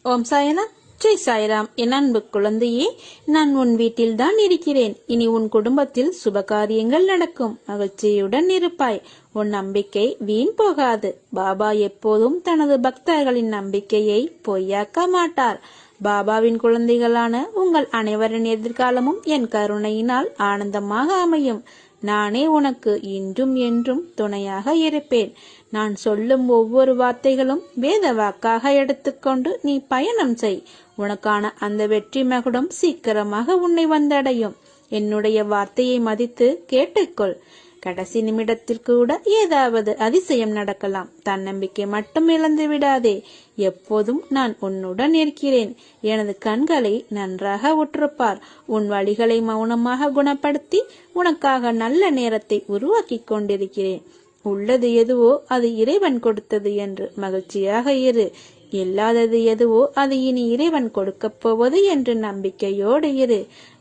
ஓம் சாய்ராம். ஜெய் சாய்ராம். என் அன்பு குழந்தையே, நான் உன் வீட்டில் தான் இருக்கிறேன். இனி உன் குடும்பத்தில் சுபகாரியங்கள் நடக்கும். மகிழ்ச்சியுடன் இருப்பாய். உன் நம்பிக்கை வீண் போகாது. பாபா எப்போதும் தனது பக்தர்களின் நம்பிக்கையை பொய்யாக்க மாட்டார். பாபாவின் குழந்தைகளான உங்கள் அனைவரின் எதிர்காலமும் என் கருணையினால் ஆனந்தமாக அமையும். நானே உனக்கு இன்றும் என்றும் துணையாக இருப்பேன். நான் சொல்லும் ஒவ்வொரு வார்த்தைகளும் வேத வாக்காக எடுத்துக்கொண்டு நீ பயணம் செய். உனக்கான அந்த வெற்றி மகுடம் சீக்கிரமாக உன்னை வந்தடையும். என்னுடைய வார்த்தையை மதித்து கேட்டுக்கொள். கடைசி நிமிடத்தில் கூட ஏதாவது அதிசயம் நடக்கலாம். தன்னம்பிக்கை மட்டும் இழந்து விடாதே. எப்போதும் நான் உன்னுடன் இருக்கிறேன். எனது கண்களை நன்றாக உற்றுப்பார். உன் வழிகளை மௌனமாக குணப்படுத்தி உனக்காக நல்ல நேரத்தை உருவாக்கி கொண்டிருக்கிறேன். உள்ளது எதுவோ அது இறைவன் கொடுத்தது என்று மகிழ்ச்சியாக இரு. இல்லாதது எதுவோ அது இனி இறைவன் கொடுக்கப் போவது என்று நம்பிக்கையோடு இரு.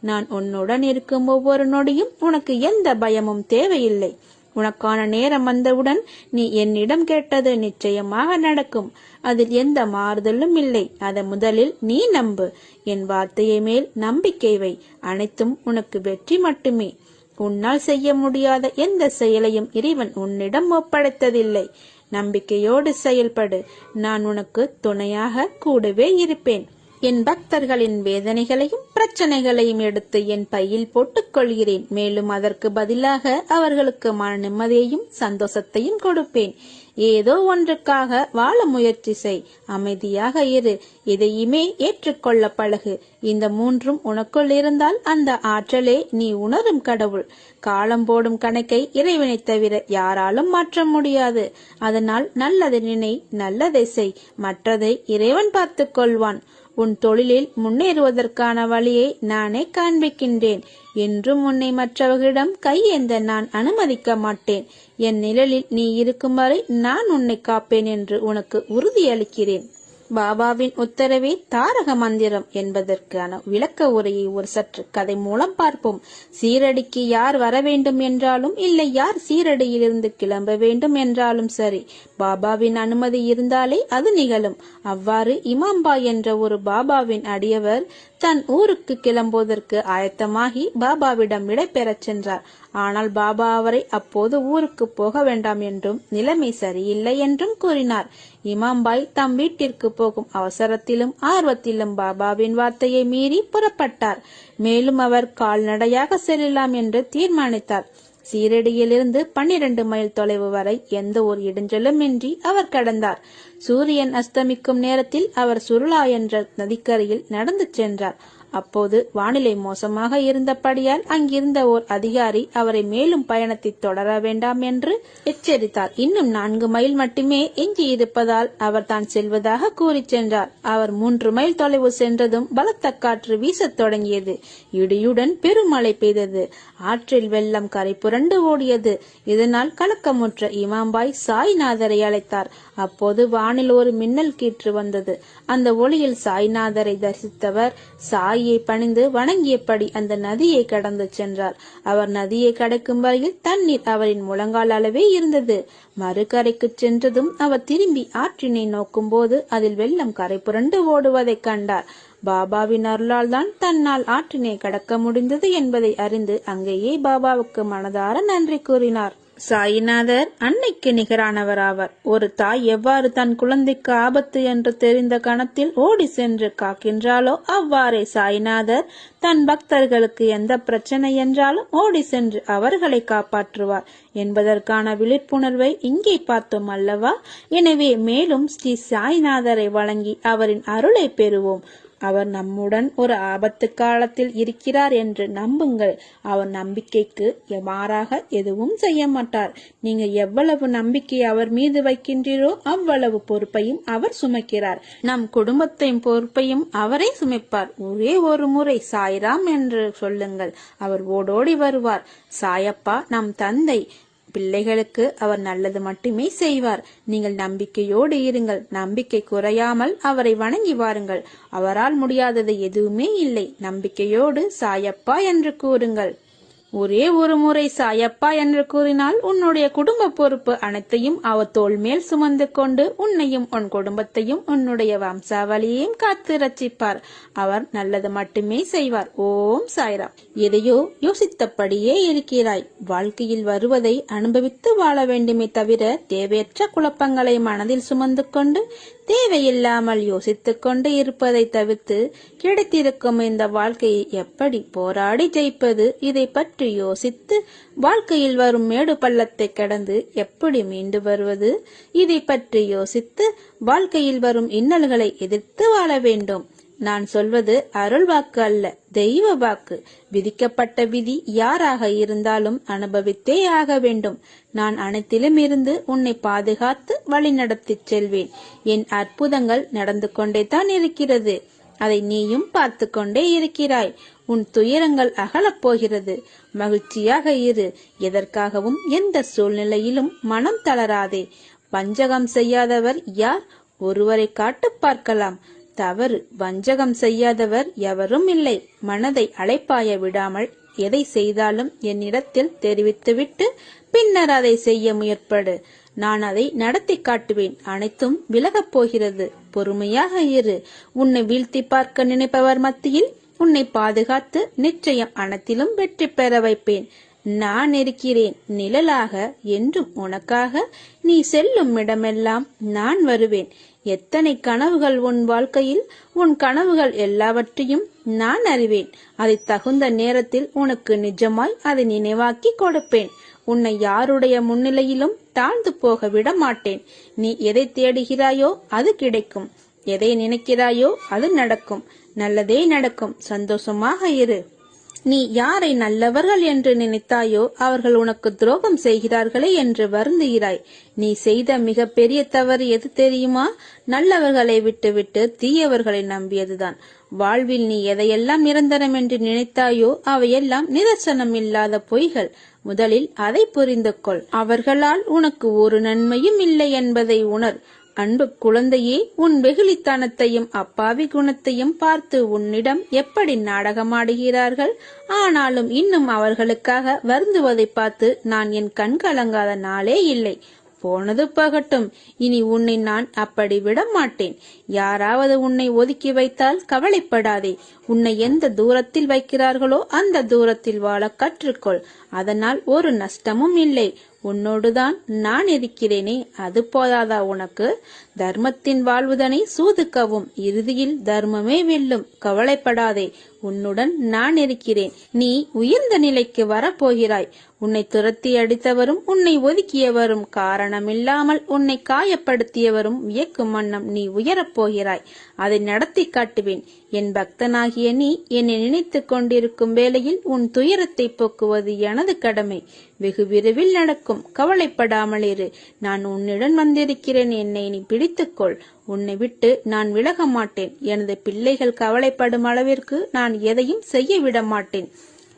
நான் உன்னுடன் இருக்கும் ஒவ்வொரு நொடியும் உனக்கு எந்த பயமும் தேவையில்லை. உனக்கான நேரம் வந்தவுடன் நீ என்னிடம் கேட்டது நிச்சயமாக நடக்கும். அதில் எந்த மாறுதலும் இல்லை. அதை முதலில் நீ நம்பு. என் வார்த்தையை மேல் நம்பிக்கை வை. அனைத்தும் உனக்கு வெற்றி மட்டுமே. உன்னால் செய்ய முடியாத எந்த செயலையும் இறைவன் உன்னிடம் ஒப்படைத்ததில்லை. நம்பிக்கையோடு செயல்படு. நான் உனக்கு துணையாக கூடவே இருப்பேன். என் பக்தர்களின் வேதனைகளையும் பிரச்சனைகளையும் எடுத்து என் பையில் போட்டுக் கொள்கிறேன். மேலும் அதற்கு பதிலாக அவர்களுக்கு மன நிம்மதியையும் சந்தோஷத்தையும் கொடுப்பேன். ஏதோ ஒன்றுக்காக வாழ முயற்சி செய். அமைதியாக இரு. எதையுமே ஏற்றுக்கொள்ள பழகு. இந்த மூன்றும் உனக்குள் இருந்தால் அந்த ஆற்றலே நீ உணரும் கடவுள். காலம் போடும் கணக்கை இறைவனை தவிர யாராலும் மாற்ற முடியாது. அதனால் நல்லதை நினை, நல்லதை செய். மற்றதை இறைவன் பார்த்துக் கொள்வான். உன் தொழிலில் முன்னேறுவதற்கான வழியை நானே காண்பிக்கின்றேன். என்றும் உன்னை மற்றவர்களிடம் கையேந்த நான் அனுமதிக்க மாட்டேன். என் நிழலில் நீ இருக்கும் வரை நான் உன்னை காப்பேன் என்று உனக்கு உறுதியளிக்கிறேன். பாபாவின் உத்தரவே தாரக மந்திரம் என்பதற்கான விளக்க உரையை ஒரு சற்று கதை மூலம் பார்ப்போம். சீரடிக்கு யார் வர வேண்டும் என்றாலும் இல்லை, யார் சீரடியிலிருந்து கிளம்ப வேண்டும் என்றாலும் சரி, பாபாவின் அனுமதி இருந்தாலே அது நிகழும். அவ்வாறு இமாம்பாய் என்ற ஒரு பாபாவின் அடியவர் தன் ஊருக்கு கிளம்புவதற்கு ஆயத்தமாகி பாபாவிடம் விடை பெறச் சென்றார். ஆனால் பாபா அவரை அப்போது ஊருக்கு போக வேண்டாம் என்றும் நிலைமை சரியில்லை என்றும் கூறினார். இமாம்பாய் தம் வீட்டிற்கு போகும் அவசரத்திலும் ஆர்வத்திலும் பாபாவின் வார்த்தையை மீறி புறப்பட்டார். மேலும் அவர் கால்நடையாக செல்லலாம் என்று தீர்மானித்தார். சீரடியிலிருந்து 12 மைல் தொலைவு வரை எந்த ஒரு இடைஞ்சலும் இன்றி அவர் கடந்தார். சூரியன் அஸ்தமிக்கும் நேரத்தில் அவர் சுருளா என்ற நதிக்கரையில் நடந்து சென்றார். அப்போது வானிலை மோசமாக இருந்தபடியால் அங்கிருந்த ஓர் அதிகாரி அவரை மேலும் பயணத்தை தொடர வேண்டாம் என்று எச்சரித்தார். இன்னும் 4 மைல் மட்டுமே எஞ்சி இருப்பதால் அவர் தான் செல்வதாக கூறி சென்றார். அவர் 3 மைல் தொலைவு சென்றதும் பலத்த காற்று வீசத் தொடங்கியது. இடியுடன் பெருமழை பெய்தது. ஆற்றில் வெள்ளம் கரை புரண்டு ஓடியது. இதனால் கலக்கமுற்ற இமாம்பாய் சாய்நாதரை அழைத்தார். அப்போது வானில் ஒரு மின்னல் கீற்று வந்தது. அந்த ஒளியில் சாய்நாதரை தரிசித்தவர் சாயை பணிந்து வணங்கியபடி அந்த நதியை கடந்து சென்றார். அவர் நதியை கடக்கும் வரையில் தண்ணீர் அவரின் முழங்கால் அளவே இருந்தது. மறுகரைக்கு சென்றதும் அவர் திரும்பி ஆற்றினை நோக்கும் போது அதில் வெள்ளம் கரை புரண்டு ஓடுவதை கண்டார். பாபாவின் அருளால் தான் தன்னால் ஆற்றினை கடக்க முடிந்தது என்பதை அறிந்து அங்கேயே பாபாவுக்கு மனதார நன்றி கூறினார். சாய்நாதர் அன்னைக்கு நிகரானவராவர். ஒரு தாய் எவ்வாறு தன் குழந்தைக்கு ஆபத்து என்று தெரிந்த கணத்தில் ஓடி சென்று காக்கின்றாலோ அவ்வாறே சாய்நாதர் தன் பக்தர்களுக்கு எந்த பிரச்சனை என்றாலும் ஓடி சென்று அவர்களை காப்பாற்றுவார் என்பதற்கான விழிப்புணர்வை இங்கே பார்த்தோம் அல்லவா? எனவே மேலும் ஸ்ரீ சாய்நாதரை வழங்கி அவரின் அருளை பெறுவோம். அவர் நம்முடன் ஒரு ஆபத்து காலத்தில் இருக்கிறார் என்று நம்புங்கள். அவர் நம்பிக்கைக்கு மாறாக எதுவும் செய்ய மாட்டார். நீங்க எவ்வளவு நம்பிக்கை அவர் மீது வைக்கின்றீரோ அவ்வளவு பொறுப்பையும் அவர் சுமக்கிறார். நம் குடும்பத்தின் பொறுப்பையும் அவரே சுமைப்பார். ஒரே ஒரு முறை சாய்ராம் என்று சொல்லுங்கள், அவர் ஓடோடி வருவார். சாயப்பா நம் தந்தை. பிள்ளைகளுக்கு அவர் நல்லது மட்டுமே செய்வார். நீங்கள் நம்பிக்கையோடு இருங்கள். நம்பிக்கை குறையாமல் அவரை வணங்கி வாருங்கள். அவரால் முடியாதது எதுவுமே இல்லை. நம்பிக்கையோடு சாயப்பா என்று கூறுங்கள். ஒரே ஒரு முறை சாயப்பா என்று கூறினால் உன்னுடைய குடும்ப பொறுப்பு அனைத்தையும் அவர் தோள் மேல் சுமந்து கொண்டு உன்னையும் உன் குடும்பத்தையும் உன்னுடைய வம்சாவளியையும் காத்து ரட்சிப்பார். அவர் நல்லது மட்டுமே செய்வார். ஓம் சாய்ராம். எதையோ யோசித்தபடியே இருக்கிறாய். வாழ்க்கையில் வருவதை அனுபவித்து வாழ வேண்டுமே தவிர தேவையற்ற குழப்பங்களை மனதில் சுமந்து கொண்டு தேவையில்லாமல் யோசித்துக் கொண்டு இருப்பதை தவிர்த்து கிடைத்திருக்கும் இந்த வாழ்க்கையை எப்படி போராடி ஜெயிப்பது, இதை பற்றி யோசித்து வாழ்க்கையில் வரும் மேடு பள்ளத்தை கடந்து எப்படி மீண்டு வருவது, இதை பற்றி யோசித்து வாழ்க்கையில் வரும் இன்னல்களை எதிர்த்து வாழ வேண்டும். நான் சொல்வது அருள் வாக்கு அல்ல, தெய்வ வாக்கு. விதிக்கப்பட்ட விதி யாராக இருந்தாலும் அனுபவித்தே ஆக வேண்டும். நான் அனைத்திலும் இருந்து உன்னை பாதுகாத்து வழிநடத்தி செல்வேன். என் அற்புதங்கள் நடந்து கொண்டே தான் இருக்கிறது. அதை நீயும் பார்த்து கொண்டே இருக்கிறாய். உன் துயரங்கள் அகலப் போகிறது. மகிழ்ச்சியாக இரு. எதற்காகவும் எந்த சூழ்நிலையிலும் மனம் தளராதே. வஞ்சகம் செய்யாதவர் யார்? ஒருவரை காட்டு பார்க்கலாம். தவறு. வஞ்சகம் செய்யாதவர் எவரும் இல்லை. மனதை அலைப்பாய விடாமல் எதை செய்தாலும் என்னிடத்தில் தெரிவித்துவிட்டு பின்னர் அதை செய்ய முயற்படு. நான் அதை நடத்தி காட்டுவேன். அனைத்தும் விலகப் போகிறது. பொறுமையாக இரு. உன்னை வீழ்த்தி பார்க்க நினைப்பவர் மத்தியில் உன்னை பாதுகாத்து நிச்சயம் அனைத்திலும் வெற்றி பெற வைப்பேன். நான் இருக்கிறேன் நிழலாக என்றும் உனக்காக. நீ செல்லும் இடமெல்லாம் நான் வருவேன். எத்தனை கனவுகள் உன் வாழ்க்கையில், உன் கனவுகள் எல்லாவற்றையும் நான் அறிவேன். அதை தகுந்த நேரத்தில் உனக்கு நிஜமாய் அதை நினைவாக்கி கொடுப்பேன். உன்னை யாருடைய முன்னிலையிலும் தாழ்ந்து போக விட மாட்டேன். நீ எதை தேடுகிறாயோ அது கிடைக்கும். எதை நினைக்கிறாயோ அது நடக்கும். நல்லதே நடக்கும். சந்தோஷமாக இரு. நீ யாரை நல்லவர்கள் என்று நினைத்தாயோ அவர்கள் உனக்கு துரோகம் செய்கிறார்களே என்று வருந்துகிறாய். நீ செய்த மிக பெரிய தவறு எது தெரியுமா? நல்லவர்களை விட்டுவிட்டு தீயவர்களை நம்பியதுதான். வாழ்வில் நீ எதையெல்லாம் நிரந்தரம் என்று நினைத்தாயோ அவையெல்லாம் நிதர்சனம் இல்லாத பொய்கள். முதலில் அதை புரிந்து கொள். அவர்களால் உனக்கு ஒரு நன்மையும் இல்லை என்பதை உணர். அன்பு குழந்தையே, உன் வெகுளித்தனத்தையும் அப்பாவி குணத்தையும் பார்த்து உன்னிடம் எப்படி நாடகமாடுகிறார்கள். ஆனாலும் இன்னும் அவர்களுக்காக வருந்துவதை பார்த்து நான் என் கண் கலங்காத நாளே இல்லை. போனது போகட்டும். இனி உன்னை நான் அப்படி விட மாட்டேன். யாராவது உன்னை ஒதுக்கி வைத்தால் கவலைப்படாதே. உன்னை எந்த தூரத்தில் வைக்கிறார்களோ அந்த தூரத்தில் வாழ கற்றுக்கொள். அதனால் ஒரு நஷ்டமும் இல்லை. உன்னோடுதான் நான் இருக்கிறேனே, அது போதாதா உனக்கு? தர்மத்தின் வாழ்வுதனை சூதுக்கவும் இறுதியில் தர்மமே வெல்லும். கவலைப்படாதே, உன்னுடன் நான் இருக்கிறேன். நீ உயர்ந்த நிலைக்கு வரப்போகிறாய். உன்னை துரத்தி அடித்தவரும் உன்னை ஒதுக்கியவரும் காரணமில்லாமல் உன்னை காயப்படுத்தியவரும் வியக்கும் வண்ணம் நீ உயரப் போகிறாய். அதை நடத்தி காட்டுவேன். என் பக்தனாகிய நீ என்னை நினைத்து கொண்டிருக்கும் வேளையில் உன் துயரத்தை போக்குவது எனது கடமை. வெகு விரைவில் நடக்கும். கவலைப்படாமல் இரு. நான் உன்னிடம் வந்திருக்கிறேன். என்னை நீ பிடித்துக்கொள். உன்னை விட்டு நான் விலக மாட்டேன். எனது பிள்ளைகள் கவலைப்படும் அளவிற்கு நான் எதையும் செய்ய விட மாட்டேன்.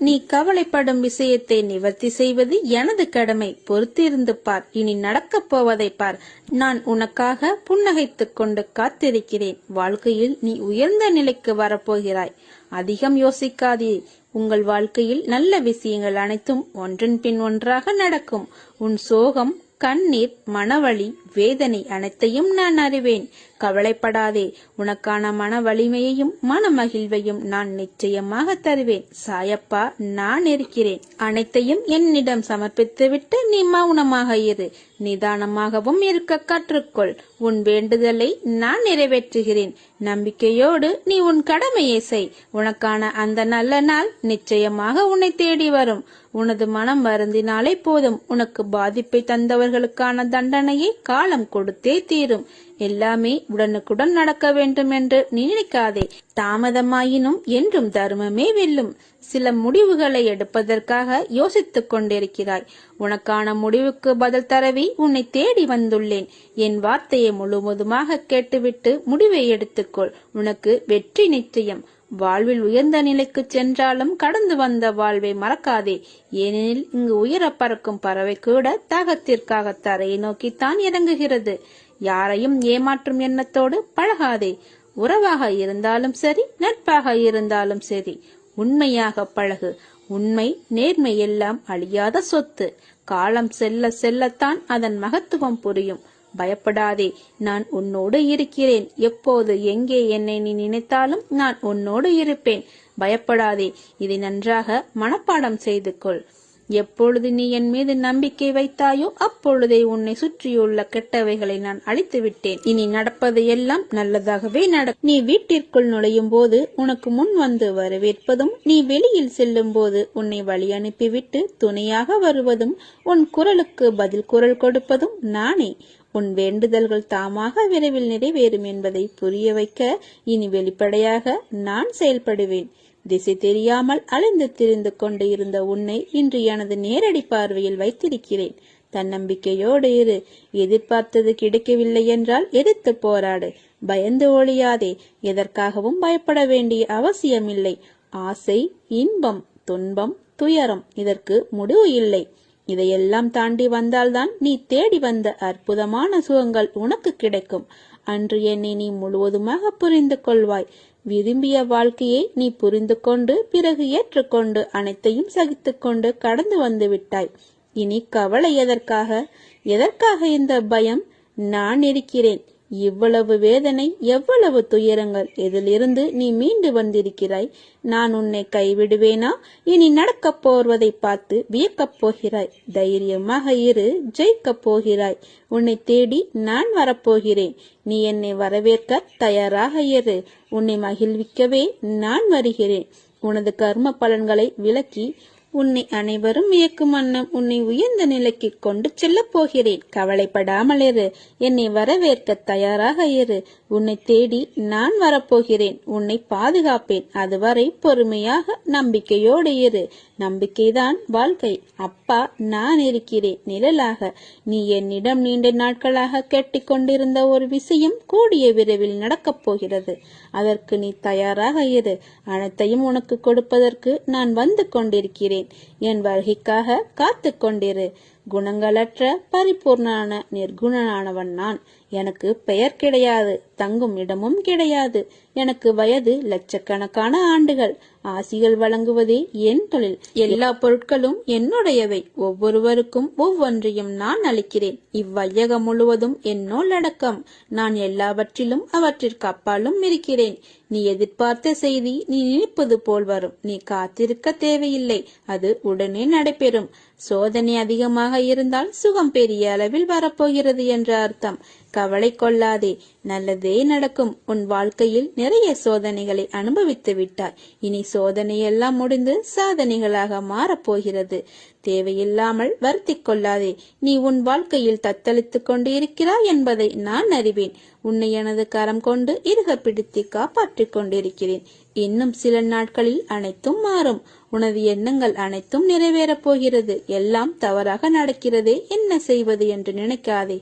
நீ கவலைப்படும் விஷயத்தை நிவர்த்தி செய்வது எனது கடமை. பொறுத்திருந்து பார். இனி நடக்கப் போவதை பார். நான் உனக்காக புன்னகைத்துக் கொண்டு காத்திருக்கிறேன். வாழ்க்கையில் நீ உயர்ந்த நிலைக்கு வரப்போகிறாய். அதிகம் யோசிக்காதே. உங்கள் வாழ்க்கையில் நல்ல விஷயங்கள் அனைத்தும் ஒன்றன் பின் ஒன்றாக நடக்கும். உன் சோகம், கண்ணீர், மனவலி, வேதனை அனைத்தையும் நான் அறிவேன். கவலைப்படாதே. உனக்கான மன வலிமையையும் மன மகிழ்வையும் நான் நிச்சயமாக தருவேன். சாயப்பா நான் இருக்கிறேன். அனைத்தையும் என்னிடம் சமர்ப்பித்துவிட்டு நீ மௌனமாக இரு. நிதானமாகவும் இருக்க கற்றுக்கொள். உன் வேண்டுதலை நான் நிறைவேற்றுகிறேன். நம்பிக்கையோடு நீ உன் கடமையை செய். உனக்கான அந்த நல்ல நாள் நிச்சயமாக உன்னை தேடி வரும். உனது மனம் வருந்தினாலே போதும். உனக்கு பாதிப்பை தந்தவர்களுக்கான தண்டனையை காலம் கொடுத்தே தீரும். எல்லாமே உடனுக்குடன் நடக்க வேண்டும் என்று நினைக்காதே. தாமதமாயினும் என்றும் தர்மமே வெல்லும். சில முடிவுகளை எடுப்பதற்காக யோசித்துக் கொண்டிருக்கிறாய். உனக்கான முடிவுக்கு பதில் தரவே உன்னை தேடி வந்துள்ளேன். என் வார்த்தையை முழுவதுமாக கேட்டுவிட்டு முடிவை எடுத்துக்கொள். உனக்கு வெற்றி நிச்சயம். வாழ்வில் உயர்ந்த நிலைக்கு சென்றாலும் கடந்து வந்த வாழ்வை மறக்காதே. ஏனெனில் இங்கு உயர பறக்கும் பறவை கூட தாகத்திற்காக தரையை நோக்கித்தான் இறங்குகிறது. யாரையும் ஏமாற்றும் எண்ணத்தோடு பழகாதே. உறவாக இருந்தாலும் சரி, நட்பாக இருந்தாலும் சரி, உண்மையாக பழகு. உண்மை நேர்மை எல்லாம் அழியாத சொத்து. காலம் செல்ல செல்லத்தான் அதன் மகத்துவம் புரியும். பயப்படாதே, நான் உன்னோடு இருக்கிறேன். எப்போது எங்கே என்னை நீ நினைத்தாலும் நான் உன்னோடு இருப்பேன். பயப்படாதே, இதை நன்றாக மனப்பாடம் செய்து கொள். எப்பொழுது நீ என் மீது நம்பிக்கை வைத்தாயோ அப்பொழுதே உன்னை சுற்றியுள்ள கெட்டவைகளை நான் அழித்து விட்டேன். இனி நடப்பது எல்லாம் நல்லதாகவே நடக்கும். நீ வீட்டிற்குள் நுழையும் போது உனக்கு முன் வந்து வரவேற்பதும், நீ வெளியில் செல்லும் போது உன்னை வழி அனுப்பிவிட்டு துணையாக வருவதும், உன் குரலுக்கு பதில் குரல் கொடுப்பதும் நானே. உன் வேண்டுதல்கள் தாமாக விரைவில் நிறைவேறும் என்பதை புரிய வைக்க இனி வெளிப்படையாக நான் செயல்படுவேன். திசை தெரியாமல் அலைந்து திரிந்து கொண்டு இருந்த உன்னை இன்று எனது நேரடி பார்வையில் வைத்திருக்கிறேன். தன்னம்பிக்கையோடு இரு. எதிர்பார்த்தது கிடைக்கவில்லை என்றால் எதிர்த்து போராடு. பயந்து ஒழியாதே. எதற்காகவும் பயப்பட வேண்டிய அவசியமில்லை. ஆசை, இன்பம், துன்பம், துயரம் இதற்கு முடிவு இல்லை. இதையெல்லாம் தாண்டி வந்தால்தான் நீ தேடி வந்த அற்புதமான சுகங்கள் உனக்கு கிடைக்கும். அன்று என்னை நீ முழுவதுமாக புரிந்து கொள்வாய். விரும்பிய வாழ்க்கையை நீ புரிந்து கொண்டு பிறகு ஏற்றுக்கொண்டு அனைத்தையும் சகித்துக்கொண்டு கடந்து வந்து விட்டாய். இனி கவலை எதற்காக? எதற்காக இந்த பயம்? நான் இருக்கிறேன். இவ்வளவு வேதனை, எவ்வளவு துயரங்கள், இதிலிருந்து நீ மீண்டு வந்திருக்கிறாய். நான் உன்னை கைவிடுவேனா? இனி நடக்கப் போவதை பார்த்து வியக்கப் போகிறாய். தைரியமாக இரு, ஜெயிக்கப் போகிறாய். உன்னை தேடி நான் வரப்போகிறேன். நீ என்னை வரவேற்க தயாராக இரு. உன்னை மகிழ்விக்கவே நான் வருகிறேன். உனது கர்ம பலன்களை விலக்கி உன்னை அனைவரும் வியக்கும் வண்ணம் உன்னை உயர்ந்த நிலைக்கு கொண்டு செல்ல போகிறேன். கவலைப்படாமல் இரு. என்னை வரவேற்க தயாராக இரு. உன்னை தேடி நான் வரப்போகிறேன். உன்னை பாதுகாப்பேன். அதுவரை பொறுமையாக நம்பிக்கையோடு இரு. நம்பிக்கைதான் வாழ்க்கை. அப்பா, நான் இருக்கிறேன் நிழலாக. நீ என்னிடம் நீண்ட நாட்களாக கேட்டுக்கொண்டிருந்த ஒரு விஷயம் கூடிய விரைவில் நடக்கப் போகிறது. அதற்கு நீ தயாராக இரு. அனைத்தையும் உனக்கு கொடுப்பதற்கு நான் வந்து கொண்டிருக்கிறேன். என் வருகைக்காக காத்து கொண்டிரு. குணங்களற்ற பரிபூர்ணான நிர்குணனானவன் நான். எனக்கு பெயர் கிடையாது, தங்கும் இடமும் கிடையாது. எனக்கு வயது லட்சக்கணக்கான ஆண்டுகள். ஆசிகள் வழங்குவதே என் தொழில். எல்லா பொருட்களும் என்னுடையவை. ஒவ்வொருவருக்கும் ஒவ்வொன்றையும் நான் அளிக்கிறேன். இவ்வையகம் முழுவதும் என்னோல் அடக்கம். நான் எல்லாவற்றிலும் அவற்றிற்கு அப்பாலும் இருக்கிறேன். நீ எதிர்பார்த்த செய்தி நீ நினைப்பது போல் வரும். நீ காத்திருக்க தேவையில்லை. அது உடனே நடைபெறும். சோதனை அதிகமாக இருந்தால் சுகம் பெரிய அளவில் வரப்போகிறது என்ற அர்த்தம். கவலை கொள்ளாதே, நல்லதே நடக்கும். உன் வாழ்க்கையில் நிறைய சோதனைகளை அனுபவித்து விட்டாய். இனி சோதனை எல்லாம் முடிந்து சாதனைகளாக மாறப்போகிறது. தேவையில்லாமல் வருத்தி கொள்ளாதே. நீ உன் வாழ்க்கையில் தத்தளித்துக் கொண்டு இருக்கிறாய் என்பதை நான் அறிவேன். உன்னை எனது கரம் கொண்டு இறுக பிடித்து காப்பாற்றிக் கொண்டிருக்கிறேன். இன்னும் சில நாட்களில் அனைத்தும் மாறும். உனது எண்ணங்கள் அனைத்தும் நிறைவேறப் போகிறது. எல்லாம் தவறாக நடக்கிறதே, என்ன செய்வது என்று நினைக்காதே.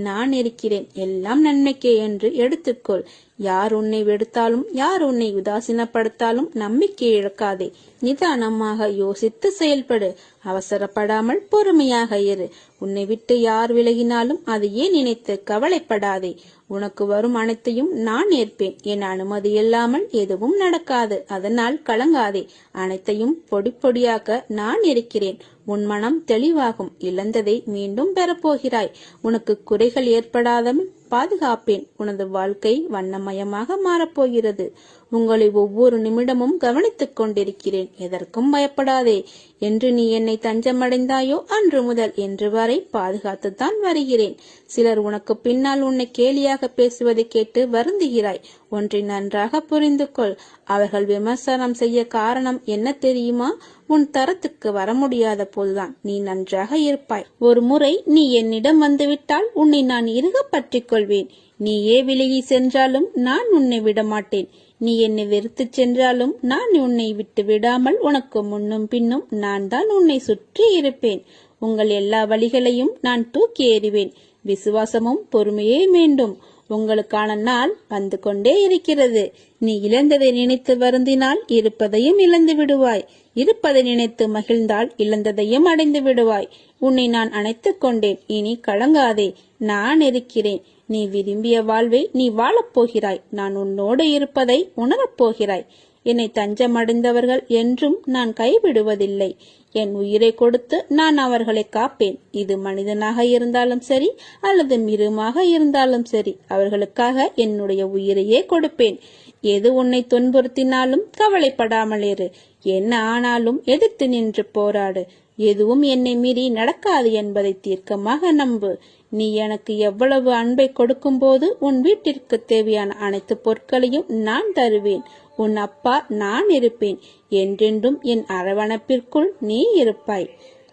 நான் இருக்கிறேன். எல்லாம் நன்மைக்கே என்று எடுத்துக்கொள். யார் உன்னை வெறுத்தாலும், யார் உன்னை உதாசீனப்படுத்தாலும் நம்பிக்கை இழக்காதே. நிதானமாக யோசித்து செயல்படு. அவசரப்படாமல் பொறுமையாக இரு. உன்னை விட்டு யார் விலகினாலும் அதையே நினைத்து கவலைப்படாதே. உனக்கு வரும் அனைத்தையும் நான் ஏற்பேன். என் அனுமதி இல்லாமல் எதுவும் நடக்காது. அதனால் கலங்காதே. அனைத்தையும் பொடி பொடியாக்க நான் இருக்கிறேன். உன் மனம் தெளிவாகும். இழந்ததை மீண்டும் பெறப்போகிறாய். உனக்கு குறைகள் ஏற்படாத பாதுகாப்பேன். உனது வாழ்க்கை வண்ணமயமாக மாறப்போகிறது. உங்களை ஒவ்வொரு நிமிடமும் கவனித்துக் கொண்டிருக்கிறேன். எதற்கும் பயப்படாதே. என்று நீ என்னை தஞ்சமடைந்தாயோ அன்று முதல் இன்று வரை பாதுகாத்துத்தான் வருகிறேன். சிலர் உனக்கு பின்னால் உன்னை கேலியாக பேசுவதை கேட்டு வருந்துகிறாய். ஒன்றை நன்றாக புரிந்து கொள். அவர்கள் விமர்சனம் செய்ய காரணம் என்ன தெரியுமா? உன் தரத்துக்கு வர முடியாத போதுதான் நீ நன்றாக இருப்பாய். ஒரு முறை நீ என்னிடம் வந்துவிட்டால் உன்னை நான் இறுக பற்றிக் கொள்வேன். நீயே விலகி சென்றாலும் நான் உன்னை விடமாட்டேன். நீ என்னை வெறுத்து சென்றாலும் நான் உன்னை விட்டு விடாமல் உனக்கு முன்னும் பின்னும் நான் தான் உன்னை சுற்றி இருப்பேன். உங்கள் எல்லா வழிகளையும் நான் தூக்கி எறிவேன். விசுவாசமும் பொறுமையே வேண்டும். உங்களுக்கான நாள் வந்து கொண்டே இருக்கிறது. நீ இழந்ததை நினைத்து வருந்தினால் இருப்பதையும் இழந்து விடுவாய். இருப்பதை நினைத்து மகிழ்ந்தால் இழந்ததையும் அடைந்து விடுவாய். உன்னை நான் அணைத்துக் கொண்டேன். இனி கலங்காதே. நான் இருக்கிறேன். நீ விரும்பிய வாழ்வை நீ வாழப் போகிறாய். நான் உன்னோடு இருப்பதை உணரப் போகிறாய். என்னை தஞ்சமடைந்தவர்கள் என்றும் நான் கைவிடுவதில்லை. என் உயிரை கொடுத்து நான் அவர்களை காப்பேன். இது மனிதனாக இருந்தாலும் சரி அல்லது மிருகமாக இருந்தாலும் சரி, அவர்களுக்காக என்னுடைய உயிரையே கொடுப்பேன். எது உன்னை துன்புறுத்தினாலும் கவலைப்படாமல் இரு. என்ன ஆனாலும் எதிர்த்து நின்று போராடு. எதுவும் என்னை மீறி நடக்காது என்பதை தீர்க்கமாக நம்பு. நீ எனக்கு எவ்வளவு அன்பை கொடுக்கும் போது உன் வீட்டிற்கு தேவையான அனைத்து பொருட்களையும் நான் தருவேன். உன் அப்பா நான் இருப்பேன். என்றென்றும் என் அரவணைப்பிற்குள் நீ இருப்பாய்.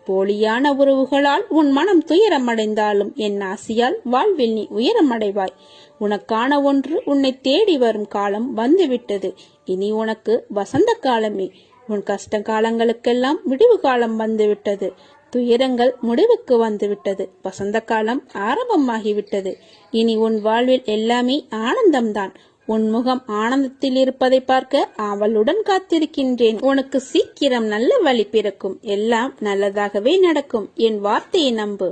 போலியான உறவுகளால் உன் மனம் துயரமடைந்தாலும் என் ஆசியால் வாழ்வில் நீ உயரமடைவாய். உனக்கான ஒன்று உன்னை தேடி வரும் காலம் வந்துவிட்டது. இனி உனக்கு வசந்த காலமே. உன் கஷ்ட காலங்களுக்கெல்லாம் விடிவு காலம் வந்துவிட்டது. துயரங்கள் முடிவுக்கு வந்துவிட்டது. வசந்த காலம் ஆரம்பமாகிவிட்டது. இனி உன் வாழ்வில் எல்லாமே ஆனந்தம்தான். உன் முகம் ஆனந்தத்தில் இருப்பதை பார்க்க அவளுடன் காத்திருக்கின்றேன். உனக்கு சீக்கிரம் நல்ல வழி பிறக்கும். எல்லாம் நல்லதாகவே நடக்கும். என் வார்த்தையை நம்பு.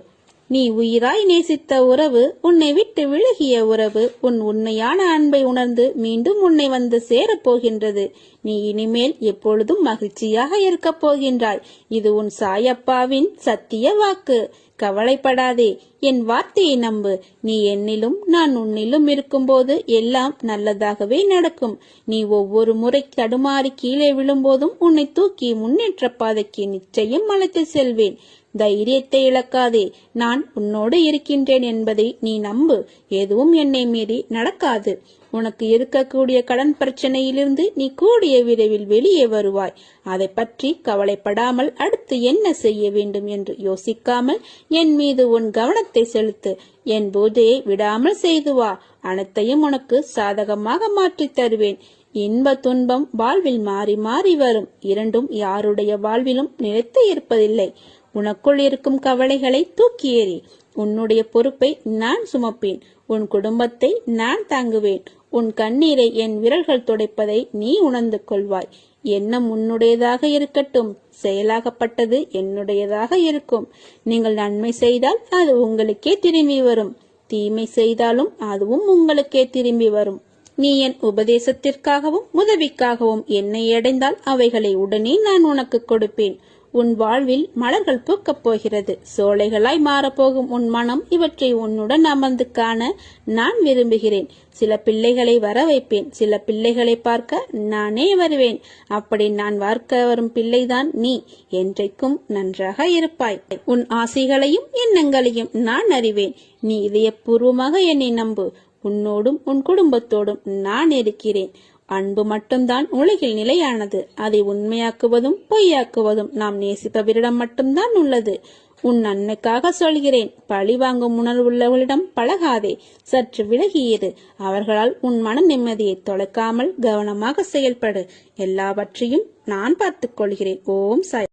நீ உயிராய் நேசித்த உறவு, உன்னை விட்டு விலகிய உறவு, உன் உண்மையான அன்பை உணர்ந்து மீண்டும் உன்னை வந்து சேரப்போகின்றது. நீ இனிமேல் எப்பொழுதும் மகிழ்ச்சியாக இருக்கப் போகின்றாய். இது உன் சாயப்பாவின் சத்திய வாக்கு. கவலைப்படாதே, என் வார்த்தையை நம்பு. நீ என்னிலும் நான் உன்னிலும் இருக்கும்போது எல்லாம் நல்லதாகவே நடக்கும். நீ ஒவ்வொரு முறை தடுமாறி கீழே விழும்போதும் உன்னை தூக்கி முன்னேற்ற பாதைக்கு நிச்சயம் அழைத்து செல்வேன். தைரியத்தை இழக்காதே. நான் உன்னோடு இருக்கின்றேன் என்பதை நீ நம்பு. எதுவும் என்னை மீறி நடக்காது. உனக்கு இருக்கக்கூடிய கடன் பிரச்சனையிலிருந்து நீ கூடிய விரைவில் வெளியே வருவாய். அதை பற்றி கவலைப்படாமல் அடுத்து என்ன செய்ய வேண்டும் என்று யோசிக்காமல் என் மீது உன் கவனத்தை செலுத்து. என் பூஜையை விடாமல் செய்து வா. அனைத்தையும் உனக்கு சாதகமாக மாற்றித் தருவேன். இன்ப துன்பம் வாழ்வில் மாறி மாறி வரும். இரண்டும் யாருடைய வாழ்விலும் நிலைத்து இருப்பதில்லை. உனக்குள் இருக்கும் கவலைகளை தூக்கி எறி. உன்னுடைய பொறுப்பை நான் சுமப்பேன். உன் குடும்பத்தை நான் தாங்குவேன். உன் கண்ணீரை என் விரல்கள் துடைப்பதை நீ உணர்ந்து கொள்வாய். எண்ணம் உன்னுடையதாக இருக்கட்டும், செயலாகப்பட்டது என்னுடையதாக இருக்கும். நீங்கள் நன்மை செய்தால் அது உங்களுக்கே திரும்பி வரும். தீமை செய்தாலும் அதுவும் உங்களுக்கே திரும்பி வரும். நீ என் உபதேசத்திற்காகவும் உதவிக்காகவும் என்னை அடைந்தால் அவைகளை உடனே நான் உனக்கு கொடுப்பேன். உன் வாழ்வில் மலர்கள் பூக்கப் போகிறது. சோலைகளாய் மாறப்போகும் உன் மனம் இவற்றை உன்னுடன் அமர்ந்து காண நான் விரும்புகிறேன். சில பிள்ளைகளை வர வைப்பேன். சில பிள்ளைகளை பார்க்க நானே வருவேன். அப்படி நான் பார்க்க வரும் பிள்ளைதான் நீ. என்றைக்கும் நன்றாக இருப்பாய். உன் ஆசைகளையும் எண்ணங்களையும் நான் அறிவேன். நீ இதயபூர்வமாக என்னை நம்பு. உன்னோடும் உன் குடும்பத்தோடும் நான் இருக்கிறேன். அன்பு மட்டும்தான் உலகில் நிலையானது. அதை உண்மையாக்குவதும் பொய்யாக்குவதும் நாம் நேசிப்பவரிடம் மட்டும்தான் உள்ளது. உன் நன்மைக்காக சொல்கிறேன். பழி வாங்கும் உணர்வுள்ளவர்களிடம் பழகாதே. சற்று விலகியிரு. அவர்களால் உன் மன நிம்மதியை தொலைக்காமல் கவனமாக செயல்படு. எல்லாவற்றையும் நான் பார்த்துக் கொள்கிறேன். ஓம் சாய்.